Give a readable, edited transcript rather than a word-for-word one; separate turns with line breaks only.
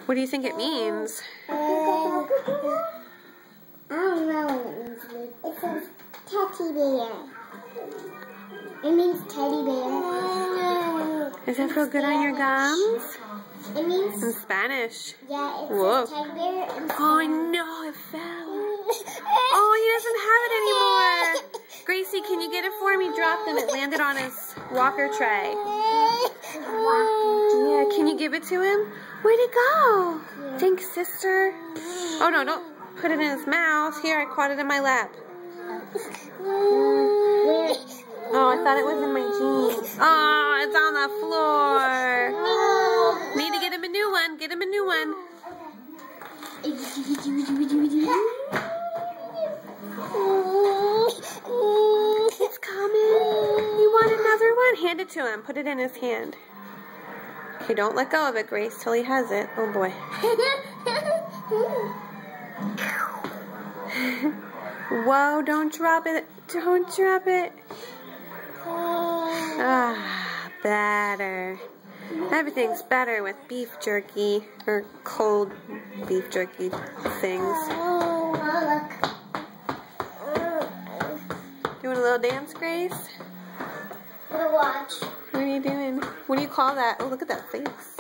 What do you think it means?
I don't know what it means. It says teddy bear. It means teddy bear.
Does that feel good on your gums?
It means
In Spanish.
yeah. It
Whoa.
says teddy bear.
Oh no, it fell. Oh, he doesn't have it anymore. Gracie, can you get it for me? Dropped and it landed on his walker tray. Yeah, can you give it to him? Where'd it go?
Yeah.
Thanks, sister. Oh no, don't put it in his mouth. Here, I caught it in my lap. Oh, I thought it was in my jeans. Oh, it's on the floor. Need to get him a new one. Get him a new one. It's coming. You want another one? Hand it to him. Put it in his hand. Okay, don't let go of it, Grace, till he has it. Oh boy. Whoa, don't drop it. Don't drop it. Ah, better. Everything's better with beef jerky, or cold beef jerky things. Doing a little dance, Grace?
Watch.
What are you doing? What do you call that? Oh, look at that face.